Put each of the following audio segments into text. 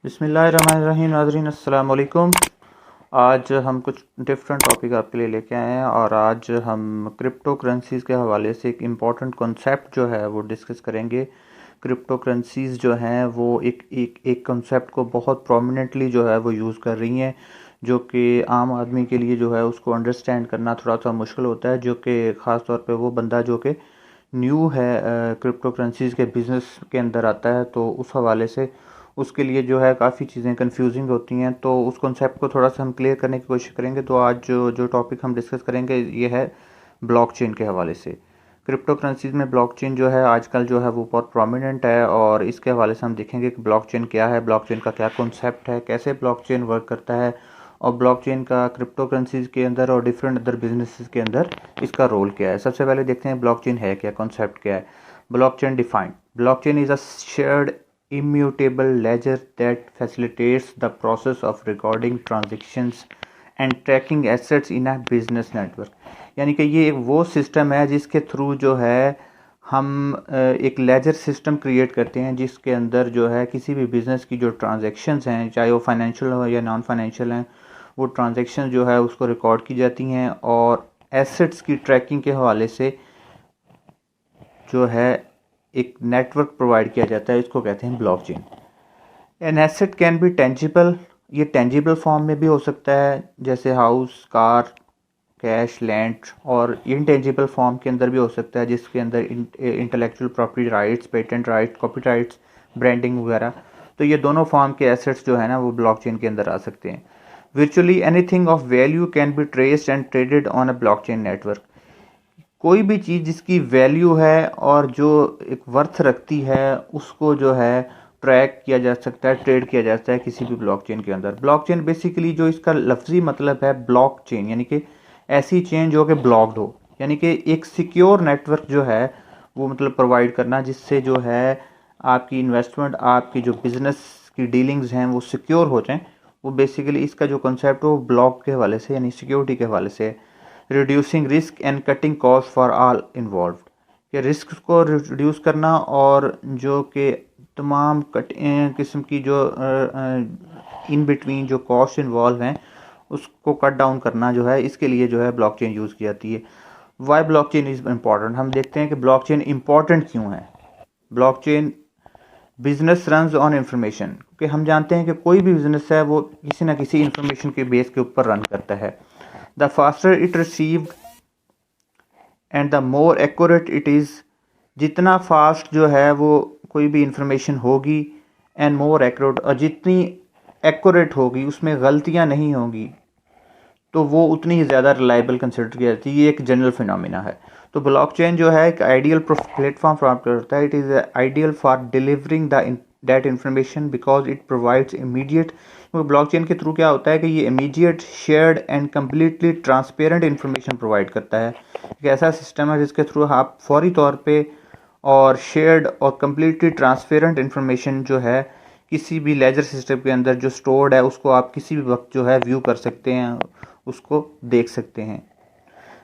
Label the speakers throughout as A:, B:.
A: बिस्मिल्लाहिर्रहमानिर्रहीम। नाज़रीन अस्सलाम वालेकुम। आज हम कुछ डिफरेंट टॉपिक आपके लिए लेके आए हैं और आज हम क्रिप्टो करेंसीज़ के हवाले से एक इम्पॉर्टेंट कॉन्सेप्ट जो है वो डिस्कस करेंगे। क्रिप्टो करेंसीज़ जो हैं वो एक कॉन्सेप्ट को बहुत प्रोमिनेंटली जो है वो यूज़ कर रही हैं, जो कि आम आदमी के लिए जो है उसको अंडरस्टैंड करना थोड़ा सा मुश्किल होता है, जो कि ख़ास तौर पे वो बंदा जो कि न्यू है क्रिप्टो करेंसीज़ के बिज़नेस के अंदर आता है, तो उस हवाले से उसके लिए जो है काफ़ी चीज़ें कंफ्यूजिंग होती हैं। तो उस कॉन्सेप्ट को थोड़ा सा हम क्लियर करने की कोशिश करेंगे। तो आज जो जो टॉपिक हम डिस्कस करेंगे ये है ब्लॉकचेन के हवाले से। क्रिप्टो करेंसीज में ब्लॉकचेन जो है आजकल जो है वो बहुत प्रोमिनेंट है और इसके हवाले से हम देखेंगे कि ब्लॉकचेन क्या है, ब्लॉकचेन का क्या कॉन्सेप्ट है, कैसे ब्लॉकचेन वर्क करता है और ब्लॉकचेन का क्रिप्टो करेंसीज के अंदर और डिफरेंट अदर बिजनेसेस के अंदर इसका रोल क्या है। सबसे पहले देखते हैं ब्लॉकचेन है क्या, कॉन्सेप्ट क्या है। Blockchain defined, blockchain is a shared immutable ledger that facilitates the process of recording transactions and tracking assets in a business network। यानी कि ये वो सिस्टम है जिसके थ्रू जो है हम एक लेजर सिस्टम क्रिएट करते हैं जिसके अंदर जो है किसी भी बिज़नेस की जो ट्रांजैक्शंस हैं, चाहे वो फाइनेंशियल हो या नॉन फाइनेंशियल हैं, वो ट्रांजैक्शन जो है उसको रिकॉर्ड की जाती हैं और एसेट्स की ट्रैकिंग के हवाले से जो है एक नेटवर्क प्रोवाइड किया जाता है। इसको कहते हैं blockchain. An asset can be tangible, ये टेंजिबल फॉर्म में भी हो सकता है जैसे हाउस, कार, कैश, लैंड, और इनटेंजिबल फॉर्म के अंदर भी हो सकता है जिसके अंदर intellectual property rights, patent rights, copy rights, branding वगैरह। तो ये दोनों फॉर्म के एसेट्स जो है ना वो ब्लॉकचेन के अंदर आ सकते हैं। Virtually anything of value can be traced and traded on a blockchain network. कोई भी चीज़ जिसकी वैल्यू है और जो एक वर्थ रखती है उसको जो है ट्रैक किया जा सकता है, ट्रेड किया जा सकता है किसी भी ब्लॉकचेन के अंदर। ब्लॉकचेन बेसिकली जो इसका लफ्जी मतलब है ब्लॉकचेन, यानी कि ऐसी चेन जो कि ब्लॉक्ड हो, यानी कि एक सिक्योर नेटवर्क जो है वो मतलब प्रोवाइड करना जिससे जो है आपकी इन्वेस्टमेंट, आपकी जो बिज़नेस की डीलिंग्स हैं वो सिक्योर हो जाएं। वो बेसिकली इसका जो कॉन्सेप्ट है वो ब्लॉक के हवाले से यानी सिक्योरिटी के हवाले से है। Reducing risk and cutting cost for all involve, कि रिस्क को रिड्यूस करना और जो कि तमाम किस्म की जो इन बिटवीन जो कॉस्ट इन्वॉल्व हैं उसको कट डाउन करना जो है, इसके लिए जो है ब्लॉकचेन यूज़ की जाती है। वाई ब्लॉकचेन इज़ इम्पॉर्टेंट, हम देखते हैं कि ब्लॉकचेन इम्पॉर्टेंट क्यों है। Blockchain business runs on information, क्योंकि हम जानते हैं कि कोई भी बिजनेस है वो किसी ना किसी इंफॉर्मेशन के बेस के ऊपर रन करता है। The faster it received and the more accurate it is, जितना फास्ट जो है वो कोई भी इंफॉर्मेशन होगी एंड मोर एक्यूरेट, और जितनी एक्यूरेट होगी उसमें गलतियां नहीं होंगी तो वो उतनी ही ज़्यादा रिलायबल कंसिडर की जाती है। ये एक जनरल फिनोमिना है। तो ब्लॉकचेन जो है एक आइडियल प्लेटफॉर्म प्रदान करता है। It is ideal for delivering that information because it provides immediate, क्योंकि ब्लॉकचेन के थ्रू क्या होता है कि ये immediate, shared and completely transparent information provide करता है। एक ऐसा सिस्टम है जिसके थ्रू आप फौरी तौर पे और शेयर्ड और कम्प्लीटली ट्रांसपेरेंट इंफॉर्मेशन जो है किसी भी लेजर सिस्टम के अंदर जो स्टोर्ड है उसको आप किसी भी वक्त जो है व्यू कर सकते हैं, उसको देख सकते हैं।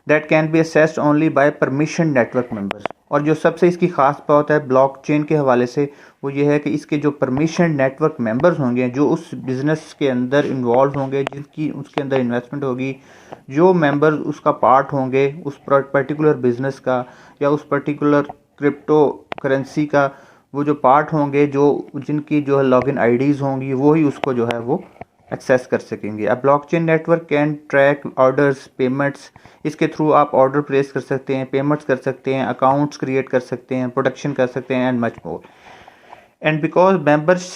A: That can be assessed only by permission network members. और जो सबसे इसकी खास बात है ब्लॉकचेन के हवाले से वो ये है कि इसके जो परमिशन नेटवर्क मेंबर्स होंगे, जो उस बिज़नेस के अंदर इन्वॉल्व होंगे, जिनकी उसके अंदर इन्वेस्टमेंट होगी, जो मेंबर्स उसका पार्ट होंगे उस पर्टिकुलर बिज़नेस का या उस पर्टिकुलर क्रिप्टो करेंसी का, वो जो पार्ट होंगे, जो जिनकी जो है लॉगिन आईडीज़ होंगी, वो ही उसको जो है वो एक्सेस कर सकेंगे। अब blockchain network can track orders, payments, इसके थ्रू आप ऑर्डर प्लेस कर सकते हैं, पेमेंट्स कर सकते हैं, अकाउंट्स क्रिएट कर सकते हैं, प्रोडक्शन कर सकते हैं and much more. And because members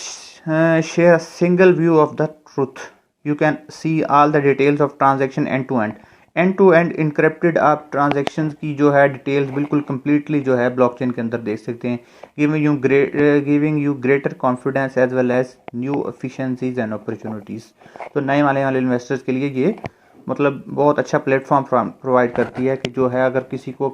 A: share a single view of the truth, you can see all the details of transaction end to end encrypted. आप ट्रांजेक्शन की जो है डिटेल्स बिल्कुल कम्प्लीटली जो है ब्लॉकचेन के अंदर देख सकते हैं, giving you greater confidence as well as new efficiencies and opportunities. तो नए वाले इन्वेस्टर्स के लिए ये मतलब बहुत अच्छा प्लेटफॉर्म प्रोवाइड करती है कि जो है अगर किसी को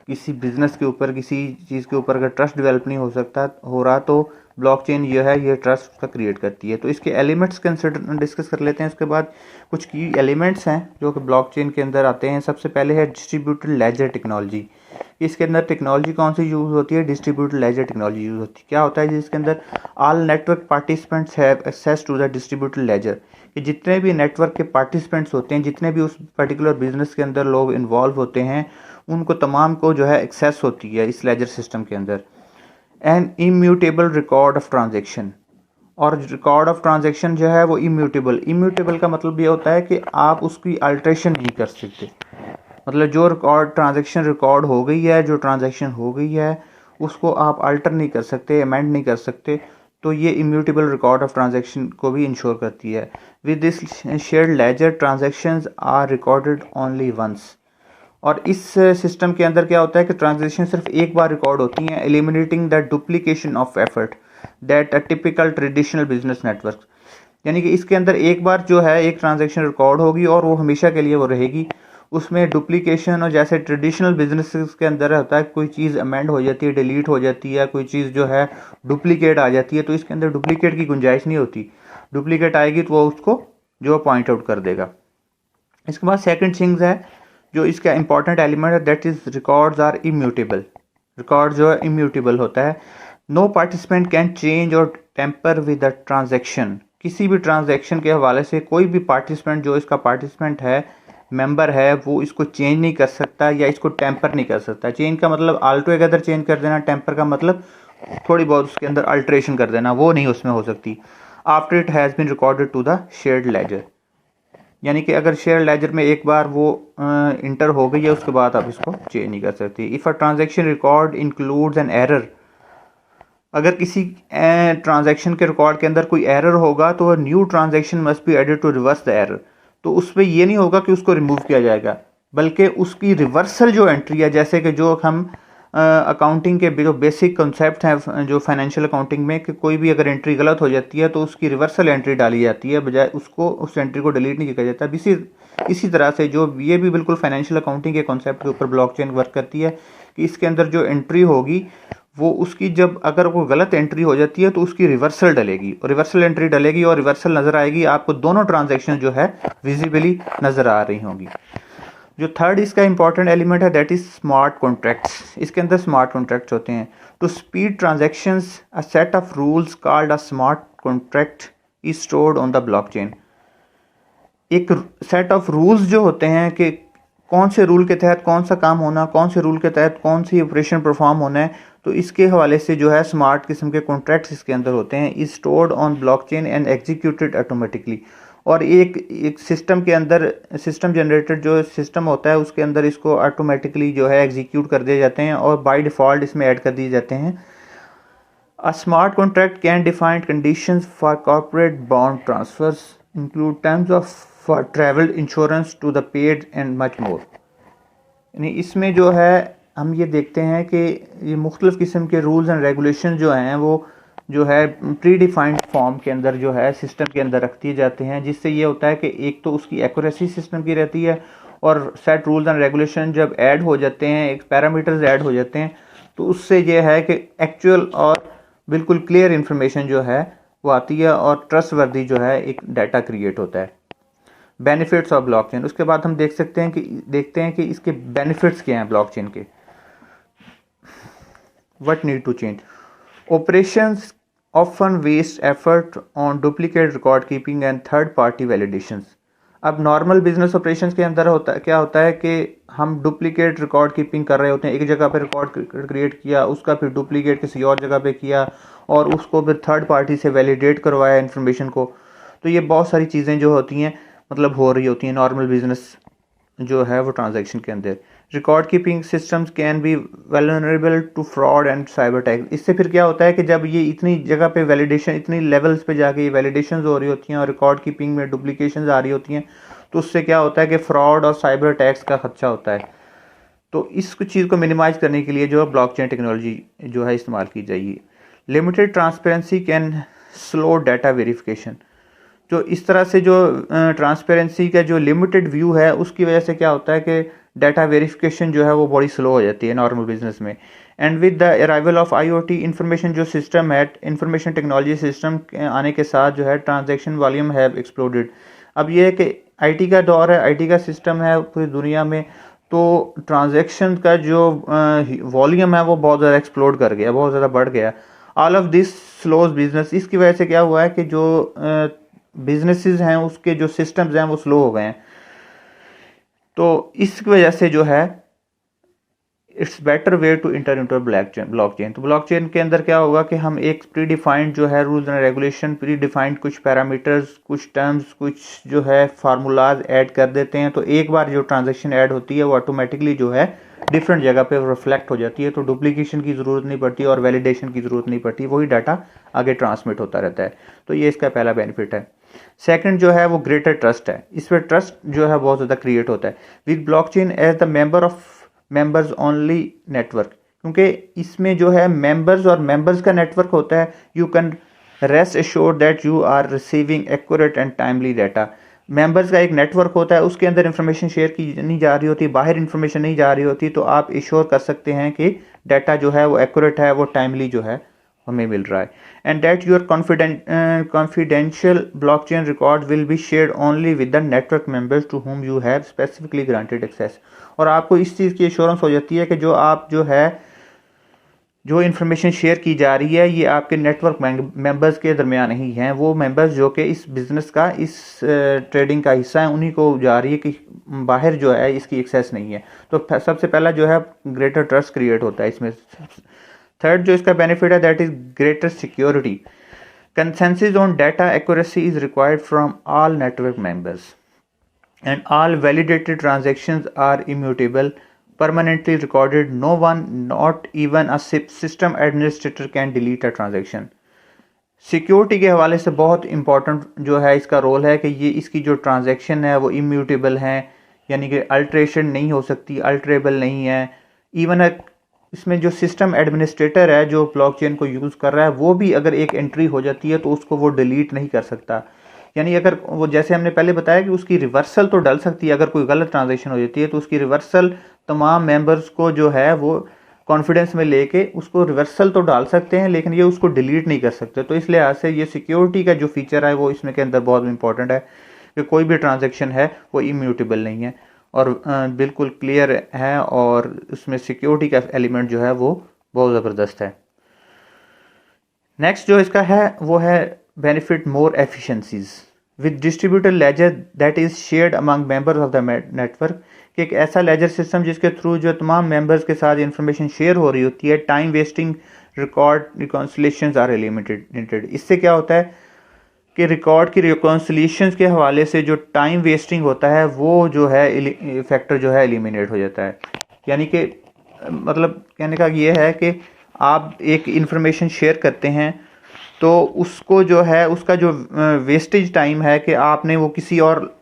A: किसी बिजनेस के ऊपर, किसी चीज़ के ऊपर अगर ट्रस्ट डेवलप नहीं हो रहा तो ब्लॉकचेन जो है ये ट्रस्ट का क्रिएट करती है। तो इसके एलिमेंट्स कंसिडर डिस्कस कर लेते हैं। उसके बाद कुछ की एलिमेंट्स हैं जो कि ब्लॉकचेन के अंदर आते हैं। सबसे पहले है डिस्ट्रीब्यूटेड लेजर टेक्नोलॉजी। इसके अंदर टेक्नोलॉजी कौन सी यूज़ होती है? डिस्ट्रीब्यूटेड लेजर टेक्नोलॉजी यूज़ होती है। क्या होता है जिसके अंदर all network participants have access to the distributed ledger, कि जितने भी नेटवर्क के पार्टिसिपेंट्स होते हैं, जितने भी उस पर्टिकुलर बिजनेस के अंदर लोग इन्वॉल्व होते हैं, उनको तमाम को जो है एक्सेस होती है इस लेजर सिस्टम के अंदर। An immutable record of transaction, और रिकॉर्ड ऑफ ट्रांजेक्शन जो है वो इम्यूटेबल का मतलब ये होता है कि आप उसकी अल्ट्रेशन नहीं कर सकते। मतलब जो ट्रांजेक्शन रिकॉर्ड हो गई है, जो ट्रांजेक्शन हो गई है, उसको आप अल्टर नहीं कर सकते, अमेंड नहीं कर सकते। तो ये इम्यूटेबल रिकॉर्ड ऑफ ट्रांजेक्शन को भी इंश्योर करती है। With this shared ledger transactions are recorded only once, और इस सिस्टम के अंदर क्या होता है कि ट्रांजेक्शन सिर्फ एक बार रिकॉर्ड होती हैं, eliminating the duplication of effort that a typical traditional business network. यानी कि इसके अंदर एक बार जो है एक ट्रांजेक्शन रिकॉर्ड होगी और वो हमेशा के लिए वो रहेगी, उसमें डुप्लीकेशन, और जैसे ट्रेडिशनल बिजनेसेस के अंदर होता है कोई चीज़ अमेंड हो जाती है, डिलीट हो जाती है, कोई चीज़ जो है डुप्लीकेट आ जाती है, तो इसके अंदर डुप्लीकेट की गुंजाइश नहीं होती। डुप्लीकेट आएगी तो वो उसको जो पॉइंट आउट कर देगा। इसके बाद सेकंड थिंग्स है जो इसका इंपॉर्टेंट एलिमेंट है, that is records are immutable. Record जो है इम्यूटेबल होता है। No participant can change or tamper with the transaction. किसी भी ट्रांजेक्शन के हवाले से कोई भी पार्टिसिपेंट जो इसका पार्टिसिपेंट है, मेंबर है, वो इसको चेंज नहीं कर सकता या इसको टेम्पर नहीं कर सकता। चेंज का मतलब आल्टो अगर चेंज कर देना, टेम्पर का मतलब थोड़ी बहुत उसके अंदर अल्ट्रेशन कर देना, वो नहीं उसमें हो सकती। After it has been recorded to the shared ledger, यानी कि अगर शेयर लेजर में एक बार वो इंटर हो गई है, उसके बाद आप इसको चेंज नहीं कर सकती। If a transaction record includes an error, अगर किसी ट्रांजैक्शन के रिकॉर्ड के अंदर कोई एरर होगा तो new transaction must be added to reverse the error. तो उसमें ये नहीं होगा कि उसको रिमूव किया जाएगा, बल्कि उसकी रिवर्सल जो एंट्री है, जैसे कि जो हम अकाउंटिंग के जो बेसिक कंसेप्ट हैं जो फाइनेंशियल अकाउंटिंग में, कि कोई भी अगर एंट्री गलत हो जाती है तो उसकी रिवर्सल एंट्री डाली जाती है, बजाय उसको उस एंट्री को डिलीट नहीं किया जाता। इसी तरह से जो ये भी बिल्कुल फाइनेंशियल अकाउंटिंग के कॉन्सेप्ट के ऊपर ब्लॉकचेन वर्क करती है, कि इसके अंदर जो एंट्री होगी वो उसकी जब अगर कोई गलत एंट्री हो जाती है तो उसकी रिवर्सल डलेगी, और रिवर्सल एंट्री डलेगी और रिवर्सल नज़र आएगी, आपको दोनों ट्रांजैक्शन जो है विजिबली नज़र आ रही होंगी। जो थर्ड इसका इंपॉर्टेंट एलिमेंट है दैट इज स्मार्ट कॉन्ट्रैक्ट्स। इसके अंदर स्मार्ट कॉन्ट्रैक्ट्स होते हैं। To speed transactions a set of rules called a smart contract is stored on the blockchain. एक सेट ऑफ रूल्स जो होते हैं कि कौन से रूल के तहत कौन सा काम होना, कौन से रूल के तहत कौन सी ऑपरेशन परफॉर्म होना है, तो इसके हवाले से जो है स्मार्ट किस्म के कॉन्ट्रैक्ट्स इसके अंदर होते हैं। Is stored on blockchain and executed automatically. और एक सिस्टम के अंदर सिस्टम जनरेटेड जो सिस्टम होता है उसके अंदर इसको ऑटोमेटिकली जो है एग्जीक्यूट कर दिए जाते हैं और बाय डिफ़ॉल्ट इसमें ऐड कर दिए जाते हैं। A smart contract can define conditions for corporate bond transfers include terms of for travel insurance to the paid and much more. यानी इसमें जो है हम ये देखते हैं कि ये मुख्तलिफ़ किस्म के रूल्स एंड रेगुलेशन जो हैं वो जो है प्री डिफाइंड फॉर्म के अंदर जो है सिस्टम के अंदर रख दिए जाते हैं, जिससे ये होता है कि एक तो उसकी एक्यूरेसी सिस्टम की रहती है, और सेट रूल्स एंड रेगुलेशन जब ऐड हो जाते हैं, एक पैरामीटर्स ऐड हो जाते हैं, तो उससे ये है कि एक्चुअल और बिल्कुल क्लियर इन्फॉर्मेशन जो है वो आती है और ट्रस्टवर्दी जो है एक डाटा क्रिएट होता है। बेनिफिट्स ऑफ ब्लॉकचेन, उसके बाद हम देखते हैं कि इसके बेनिफिट्स क्या हैं ब्लॉकचेन के। What need to change? Operations often waste effort on duplicate record keeping and third party validations। अब नॉर्मल बिजनेस ऑपरेशंस के अंदर क्या होता है कि हम डुप्लीकेट रिकॉर्ड कीपिंग कर रहे होते हैं। एक जगह पे रिकॉर्ड क्रिएट किया, उसका फिर डुप्लीकेट किसी और जगह पे किया और उसको फिर थर्ड पार्टी से वैलिडेट करवाया इन्फॉर्मेशन को। तो ये बहुत सारी चीज़ें जो होती हैं मतलब हो रही होती हैं नॉर्मल बिजनेस जो है वो ट्रांजैक्शन के अंदर। Record keeping systems can be vulnerable to fraud and cyber attack. इससे फिर क्या होता है कि जब ये इतनी जगह पे वैलिडेशन, इतनी लेवल्स पे जाके ये वैलिडेशंस हो रही होती हैं और रिकॉर्ड कीपिंग में डुप्लीकेशंस आ रही होती हैं, तो उससे क्या होता है कि फ्रॉड और साइबर अटैक्स का खदशा होता है। तो इस चीज़ को मिनिमाइज करने के लिए जो है ब्लॉकचेन टेक्नोलॉजी जो है इस्तेमाल की जाएगी। Limited transparency can slow data verification. जो इस तरह से जो ट्रांसपेरेंसी का जो लिमिटेड व्यू है उसकी वजह से क्या होता है कि डाटा वेरिफिकेशन जो है वो बड़ी स्लो हो जाती है नॉर्मल बिजनेस में। And with the arrival of IoT information जो सिस्टम है, इंफॉर्मेशन टेक्नोलॉजी सिस्टम के आने के साथ जो है ट्रांजैक्शन वॉल्यूम हैव एक्सप्लोडेड। अब ये है कि IT का दौर है, IT का सिस्टम है पूरी दुनिया में, तो ट्रांजैक्शन का जो वॉल्यूम है वो बहुत ज़्यादा एक्सप्लोड कर गया, बहुत ज़्यादा बढ़ गया। All of this slows business, इसकी वजह से क्या हुआ है कि जो बिजनेसेस हैं उसके जो सिस्टम्स हैं वो स्लो हो गए हैं। तो इसकी वजह से जो है it's better way to enter into blockchain. तो ब्लॉकचेन के अंदर क्या होगा कि हम एक प्री डिफाइंड जो है rules and regulation, pre defined कुछ पैरामीटर्स, कुछ टर्म्स, कुछ जो है फार्मूलाज ऐड कर देते हैं। तो एक बार जो ट्रांजैक्शन ऐड होती है वो ऑटोमेटिकली जो है डिफरेंट जगह पे रिफ्लेक्ट हो जाती है, तो डुप्लीकेशन की ज़रूरत नहीं पड़ती और वैलिडेशन की ज़रूरत नहीं पड़ती, वही डाटा आगे ट्रांसमिट होता रहता है। तो ये इसका पहला बेनिफिट है। सेकंड जो है वो ग्रेटर ट्रस्ट है, इस पर ट्रस्ट जो है बहुत ज़्यादा क्रिएट होता है with blockchain as the members only network, क्योंकि इसमें जो है मेंबर्स और मेंबर्स का नेटवर्क होता है। You can rest assured that you are receiving accurate and timely data. Members का एक नेटवर्क होता है, उसके अंदर इंफॉर्मेशन शेयर की नहीं जा रही होती, बाहर इंफॉर्मेशन नहीं जा रही होती, तो आप एश्योर कर सकते हैं कि डाटा जो है वो एक्यूरेट है, वो टाइमली जो है हमें मिल रहा है। And that your confidential blockchain record will be shared only with the network members to whom you have specifically granted access. और आपको इस चीज़ की एश्योरेंस हो जाती है कि जो आप जो है जो इन्फॉर्मेशन शेयर की जा रही है ये आपके नेटवर्क मेंबर्स के दरमियान ही हैं, वो मेंबर्स जो कि इस बिज़नेस का, इस ट्रेडिंग का हिस्सा है, उन्हीं को जा रही है, कि बाहर जो है इसकी एक्सेस नहीं है। तो सबसे पहला जो है ग्रेटर ट्रस्ट क्रिएट होता है इसमें। थर्ड जो इसका बेनिफिट है that is greater security. Consensus on data accuracy is required from all network members and all validated transactions are immutable, permanently recorded. No one, not even a system administrator, can delete a transaction. Security के हवाले से बहुत important जो है इसका role है कि ये इसकी जो ट्रांजैक्शन है वो इम्यूटेबल हैं, यानी कि अल्ट्रेशन नहीं हो सकती, अल्ट्रेबल नहीं है। इवन इसमें जो सिस्टम एडमिनिस्ट्रेटर है जो ब्लॉकचेन को यूज़ कर रहा है वो भी अगर एक एंट्री हो जाती है तो उसको वो डिलीट नहीं कर सकता। यानी अगर वो, जैसे हमने पहले बताया कि उसकी रिवर्सल तो डल सकती है, अगर कोई गलत ट्रांजैक्शन हो जाती है तो उसकी रिवर्सल तमाम मेंबर्स को जो है वो कॉन्फिडेंस में लेके उसको रिवर्सल तो डाल सकते हैं, लेकिन ये उसको डिलीट नहीं कर सकते। तो इस लिहाज से ये सिक्योरिटी का जो फीचर है वो इसमें के अंदर बहुत इंपॉर्टेंट है कि कोई भी ट्रांजेक्शन है वो इम्यूटेबल नहीं है और बिल्कुल क्लियर है, और उसमें सिक्योरिटी का एलिमेंट जो है वो बहुत ज़बरदस्त है। नेक्स्ट जो इसका है वो है benefit more efficiencies with distributed ledger that is shared among members of the network, कि एक ऐसा लेजर सिस्टम जिसके थ्रू जो तमाम मेंबर्स के साथ इंफॉर्मेशन शेयर हो रही होती है। Time wasting record reconciliations are eliminated. इससे क्या होता है कि रिकॉर्ड की रिकॉन्सिलेशंस के हवाले से जो टाइम वेस्टिंग होता है वो जो है फैक्टर जो है एलिमिनेट हो जाता है। यानी कि मतलब कहने का ये है कि आप एक इंफॉर्मेशन शेयर करते हैं तो उसको जो है उसका जो वेस्टेज टाइम है कि आपने वो किसी और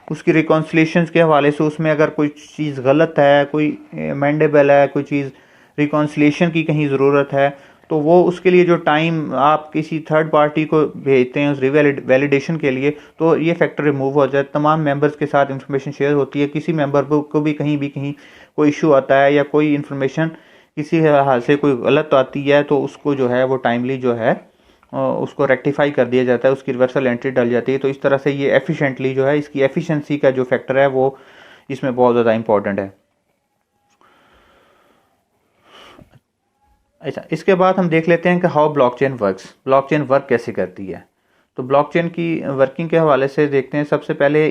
A: उसकी रिकॉन्सिलेशंस के हवाले से उसमें अगर कोई चीज़ गलत है, कोई अमेंडेबल है, कोई चीज़ रिकॉन्सिलेशन की कहीं ज़रूरत है, तो वो उसके लिए जो टाइम आप किसी थर्ड पार्टी को भेजते हैं उस वैलिडेशन के लिए, तो ये फैक्टर रिमूव हो जाए। तमाम मेंबर्स के साथ इंफॉर्मेशन शेयर होती है, किसी मेंबर को भी कहीं कोई इशू आता है या कोई इन्फॉर्मेशन किसी हाल से कोई गलत आती है तो उसको जो है वो टाइमली जो है उसको रेक्टिफाई कर दिया जाता है, उसकी रिवर्सल एंट्री डल जाती है। तो इस तरह से ये एफिशिएंटली जो है, इसकी एफिशिएंसी का जो फैक्टर है वो इसमें बहुत ज़्यादा इंपॉर्टेंट है। अच्छा, इसके बाद हम देख लेते हैं कि how blockchain works, blockchain work कैसे करती है। तो ब्लॉकचेन की वर्किंग के हवाले से देखते हैं। सबसे पहले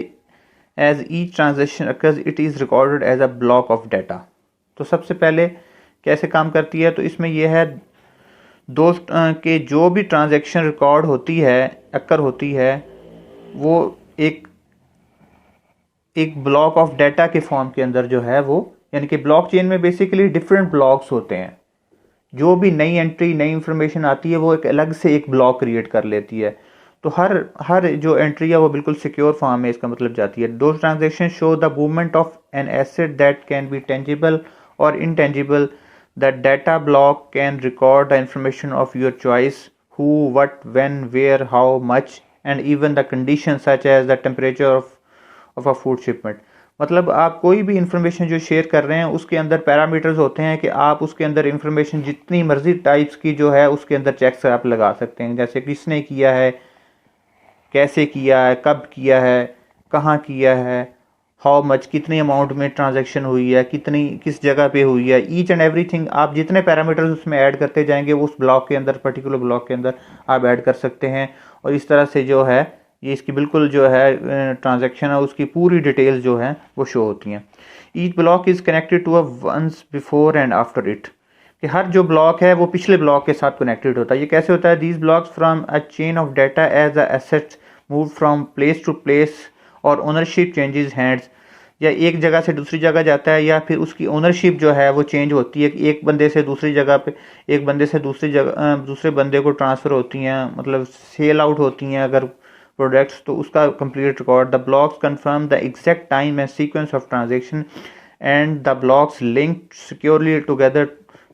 A: as each transaction occurs it is recorded as a block of data. तो सबसे पहले कैसे काम करती है, तो इसमें यह है दोस्त के जो भी ट्रांजैक्शन रिकॉर्ड होती है, अक्कर होती है, वो एक ब्लॉक ऑफ डाटा के फॉर्म के अंदर जो है वो, यानी कि ब्लॉकचेन में बेसिकली डिफरेंट ब्लॉक्स होते हैं। जो भी नई एंट्री, नई इंफॉर्मेशन आती है वो एक अलग से एक ब्लॉक क्रिएट कर लेती है। तो हर जो एंट्री है वो बिल्कुल सिक्योर फॉर्म में इसका मतलब जाती है। दो transaction show the movement of an asset that can be tangible और intangible. The data block can record the information of your choice: who, what, when, where, how much, and even the conditions such as the temperature of a food shipment. मतलब आप कोई भी information जो share कर रहे हैं उसके अंदर पैरामीटर्स होते हैं कि आप उसके अंदर इंफॉर्मेशन जितनी मर्जी टाइप्स की जो है उसके अंदर चेक्स आप लगा सकते हैं, जैसे किसने किया है, कैसे किया है, कब किया है, कहाँ किया है, हाउ मच, कितनी अमाउंट में ट्रांजैक्शन हुई है, कितनी किस जगह पे हुई है, ईच एंड एवरीथिंग आप जितने पैरामीटर्स उसमें ऐड करते जाएंगे उस ब्लॉक के अंदर, पर्टिकुलर ब्लॉक के अंदर आप ऐड कर सकते हैं। और इस तरह से जो है ये इसकी बिल्कुल जो है ट्रांजैक्शन है उसकी पूरी डिटेल्स जो है वो शो होती हैं। Each block is connected to a ones before and after it, कि हर जो ब्लॉक है वो पिछले ब्लॉक के साथ कनेक्टेड होता है। ये कैसे होता है? These blocks from a chain of data as a assets move from place to place और ओनरशिप चेंजेस हैंड्स, या एक जगह से दूसरी जगह जाता है या फिर उसकी ओनरशिप जो है वो चेंज होती है, एक बंदे से दूसरी जगह पे, एक बंदे से दूसरी जगह दूसरे बंदे को ट्रांसफ़र होती हैं, मतलब सेल आउट होती हैं अगर प्रोडक्ट्स, तो उसका complete record. The blocks confirm the exact time and sequence of transaction and the blocks linked securely together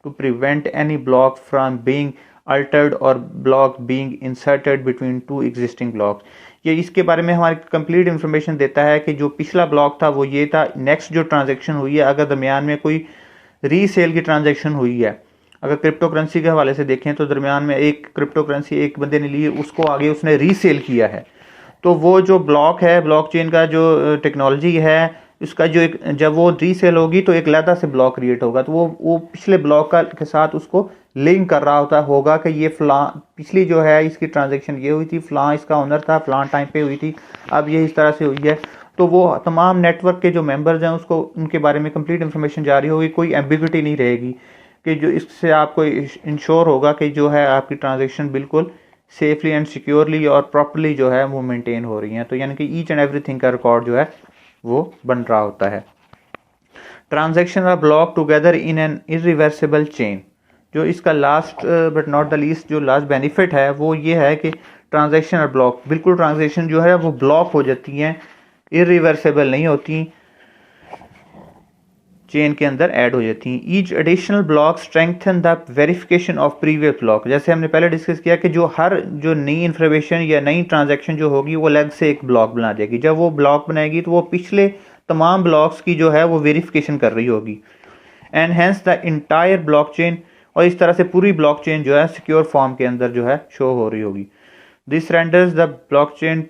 A: to prevent any block from being altered or block being inserted between two existing blocks. ये इसके बारे में हमारी complete information देता है कि जो पिछला ब्लॉक था वो ये था, नेक्स्ट जो ट्रांजैक्शन हुई है अगर दरमियान में कोई रीसेल की ट्रांजैक्शन हुई है, अगर क्रिप्टो करेंसी के हवाले से देखें तो दरमियान में एक क्रिप्टो करेंसी एक बंदे ने ली, उसको आगे उसने रीसेल किया है, तो वो जो ब्लॉक है, ब्लॉकचेन का जो टेक्नोलॉजी है इसका जो एक, जब वो रीसेल होगी तो एक अलग से ब्लॉक क्रिएट होगा, तो वो पिछले ब्लॉक का के साथ उसको लिंक कर रहा होगा कि ये फलां पिछली जो है इसकी ट्रांजैक्शन ये हुई थी, फलां इसका ओनर था, फलां टाइम पे हुई थी, अब ये इस तरह से हुई है। तो वो तमाम नेटवर्क के जो मेंबर्स हैं उसको उनके बारे में कंप्लीट इन्फॉर्मेशन जारी होगी, कोई एम्बिग्युइटी नहीं रहेगी, कि जो इससे आपको इंश्योर होगा कि जो है आपकी ट्रांजैक्शन बिल्कुल सेफली एंड सिक्योरली और प्रॉपरली जो है वो मेंटेन हो रही हैं। तो यानी कि ईच एंड एवरीथिंग का रिकॉर्ड जो है वो बन रहा होता है। Transaction R block together in an irreversible chain. जो इसका last but not the least जो लास्ट बेनिफिट है वो ये है कि ट्रांजैक्शन और ब्लॉक, बिल्कुल ट्रांजैक्शन जो है वो ब्लॉक हो जाती हैं, इरिवर्सिबल नहीं होती, चेन के अंदर ऐड हो जाती हैं। Each additional block strengthen the verification of previous block. जैसे हमने पहले डिस्कस किया कि जो हर जो नई इन्फॉर्मेशन या नई ट्रांजैक्शन जो होगी वो अलग से एक ब्लॉक बना देगी, जब वो ब्लॉक बनाएगी तो वो पिछले तमाम ब्लॉक्स की जो है वो वेरिफिकेशन कर रही होगी। And hence the entire blockchain, और इस तरह से पूरी ब्लॉकचेन जो है सिक्योर फॉर्म के अंदर जो है शो हो रही होगी। This renders the blockchain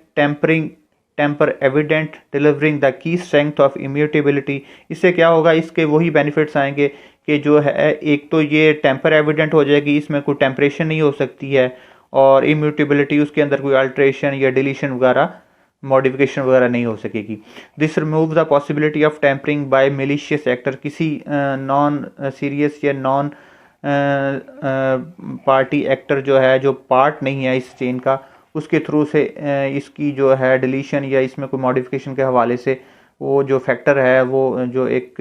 A: temper evident, delivering the key strength of immutability. इससे क्या होगा, इसके वही बेनिफिट्स आएंगे कि जो है एक तो ये टेम्पर एविडेंट हो जाएगी, इसमें कोई टेम्परेशन नहीं हो सकती है, और इम्यूटेबिलिटी उसके अंदर कोई अल्ट्रेशन या डिलीशन वगैरह मॉडिफिकेशन वगैरह नहीं हो सकेगी। This remove the possibility of tampering by malicious actor, किसी नॉन सीरियस या नॉन पार्टी एक्टर जो है, जो पार्ट नहीं है इस चेन का, उसके थ्रू से इसकी जो है डिलीशन या इसमें कोई मॉडिफिकेशन के हवाले से वो जो फैक्टर है, वो जो एक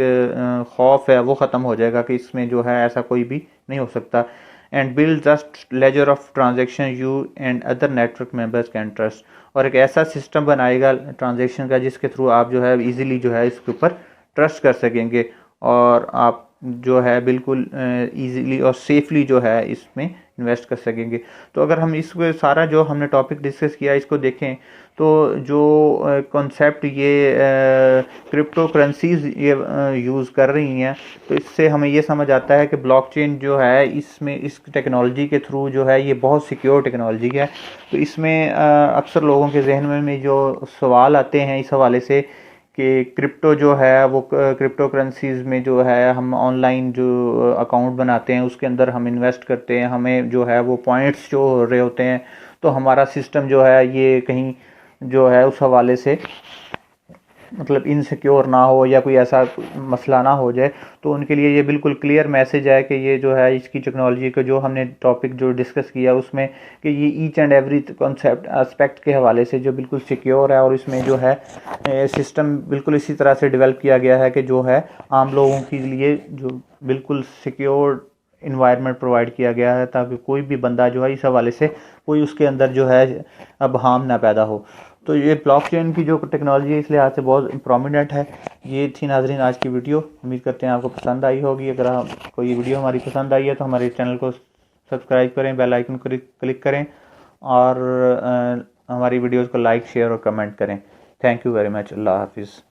A: खौफ है वो ख़त्म हो जाएगा कि इसमें जो है ऐसा कोई भी नहीं हो सकता। And build just laser of transaction you and other network members can trust, और एक ऐसा सिस्टम बनाएगा ट्रांजेक्शन का जिसके थ्रू आप जो है इजीली जो है इसके ऊपर ट्रस्ट कर सकेंगे, और आप जो है बिल्कुल इजीली और सेफली जो है इसमें इन्वेस्ट कर सकेंगे। तो अगर हम इसको सारा जो हमने टॉपिक डिस्कस किया इसको देखें तो जो कॉन्सेप्ट ये क्रिप्टो करेंसीज ये यूज़ कर रही हैं, तो इससे हमें ये समझ आता है कि ब्लॉकचेन जो है इसमें इस टेक्नोलॉजी के थ्रू जो है ये बहुत सिक्योर टेक्नोलॉजी है। तो इसमें अक्सर लोगों के जहन में जो सवाल आते हैं इस हवाले से कि क्रिप्टो जो है वो क्रिप्टो करेंसीज़ में जो है हम ऑनलाइन जो अकाउंट बनाते हैं उसके अंदर हम इन्वेस्ट करते हैं, हमें जो है वो पॉइंट्स जो हो रहे होते हैं, तो हमारा सिस्टम जो है ये कहीं जो है उस हवाले से मतलब इनसिक्योर ना हो या कोई ऐसा मसला ना हो जाए। तो उनके लिए ये बिल्कुल क्लियर मैसेज है कि ये जो है इसकी टेक्नोलॉजी का जो हमने टॉपिक जो डिस्कस किया उसमें कि ये each and every concept aspect के हवाले से जो बिल्कुल सिक्योर है, और इसमें जो है सिस्टम बिल्कुल इसी तरह से डेवलप किया गया है कि जो है आम लोगों के लिए जो बिल्कुल सिक्योर इन्वायरमेंट प्रोवाइड किया गया है, ताकि कोई भी बंदा जो है इस हवाले से कोई उसके अंदर जो है अब हार्म ना पैदा हो। तो ये ब्लॉकचेन की जो टेक्नोलॉजी है इस लिहाज से बहुत प्रोमिनेंट है। ये थी नाजरीन आज की वीडियो, उम्मीद करते हैं आपको पसंद आई होगी। अगर आपको ये वीडियो हमारी पसंद आई है तो हमारे चैनल को सब्सक्राइब करें, बेल आइकन को क्लिक करें, और हमारी वीडियोज़ को लाइक शेयर और कमेंट करें। Thank you very much. अल्लाह हाफिज़।